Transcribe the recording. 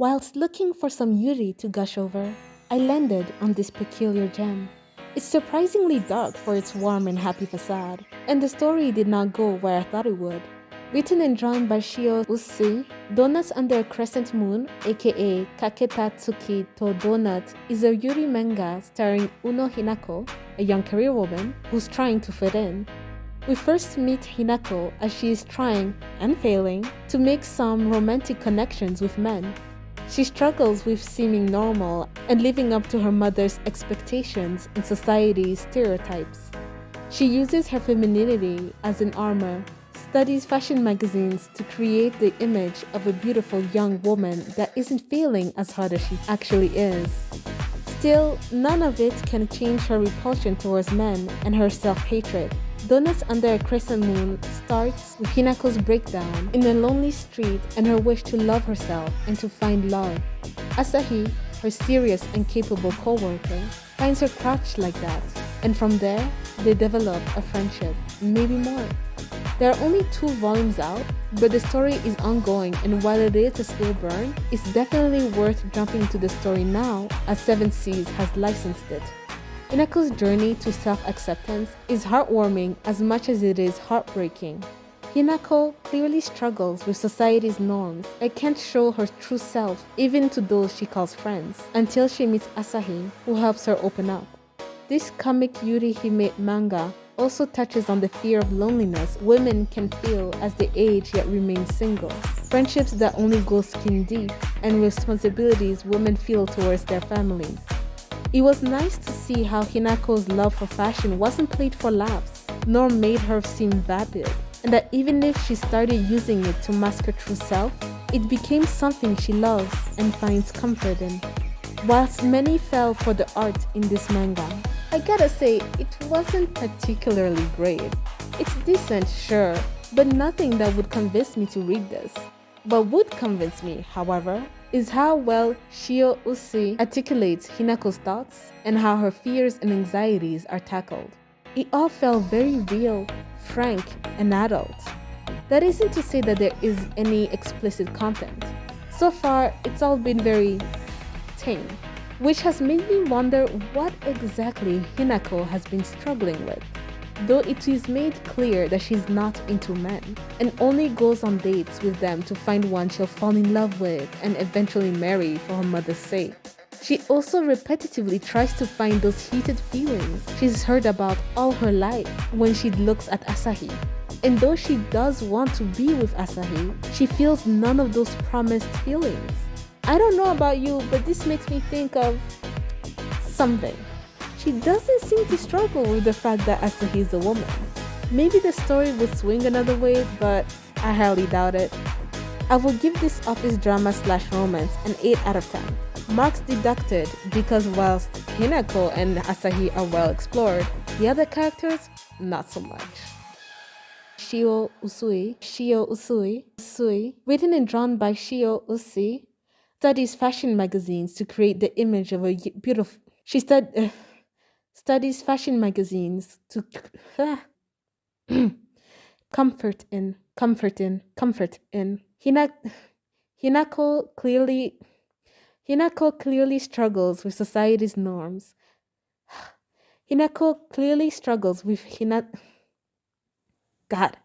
Whilst looking for some Yuri to gush over, I landed on this peculiar gem. It's surprisingly dark for its warm and happy facade, and the story did not go where I thought it would. Written and drawn by Shio Usui, Doughnuts Under a Crescent Moon, aka Kaketa Tsuki to Doughnut, is a Yuri manga starring Uno Hinako, a young career woman who's trying to fit in. We first meet Hinako as she is trying, and failing, to make some romantic connections with men. She struggles with seeming normal and living up to her mother's expectations and society's stereotypes. She uses her femininity as an armor, studies fashion magazines to create the image of a beautiful young woman that isn't failing as hard as she actually is. Still, none of it can change her repulsion towards men and her self-hatred. Doughnuts Under a Crescent Moon starts with Hinako's breakdown in a lonely street and her wish to love herself and to find love. Asahi, her serious and capable co-worker, finds her crouched like that, and from there, they develop a friendship, maybe more. There are only 2 volumes out, but the story is ongoing, and while it is a slow burn, it's definitely worth jumping into the story now as 7 Seas has licensed it. Hinako's journey to self-acceptance is heartwarming as much as it is heartbreaking. Hinako clearly struggles with society's norms and can't show her true self even to those she calls friends, until she meets Asahi, who helps her open up. This comic Yuri Manga also touches on the fear of loneliness women can feel as they age yet remain single, friendships that only go skin deep, and responsibilities women feel towards their families. It was nice to see how Hinako's love for fashion wasn't played for laughs, nor made her seem vapid, and that even if she started using it to mask her true self, it became something she loves and finds comfort in. Whilst many fell for the art in this manga, I gotta say, it wasn't particularly great. It's decent, sure, but nothing that would convince me to read this. What would convince me, however, is how well Shio Usui articulates Hinako's thoughts and how her fears and anxieties are tackled. It all felt very real, frank, and adult. That isn't to say that there is any explicit content. So far, it's all been very tame, which has made me wonder what exactly Hinako has been struggling with. Though it is made clear that she's not into men and only goes on dates with them to find one she'll fall in love with and eventually marry for her mother's sake. She also repetitively tries to find those heated feelings she's heard about all her life when she looks at Asahi. And though she does want to be with Asahi, she feels none of those promised feelings. I don't know about you, but this makes me think of something. She doesn't seem to struggle with the fact that Asahi is a woman. Maybe the story would swing another way, but I highly doubt it. I will give this office drama / romance an 8 out of 10. Marks deducted because whilst Hinako and Asahi are well explored, the other characters, not so much. Shio Usui, written and drawn by Shio Usui, studies fashion magazines to create the image of a beautiful... studies fashion magazines to comfort in. Hinako clearly struggles with society's norms. Hinako clearly struggles with God.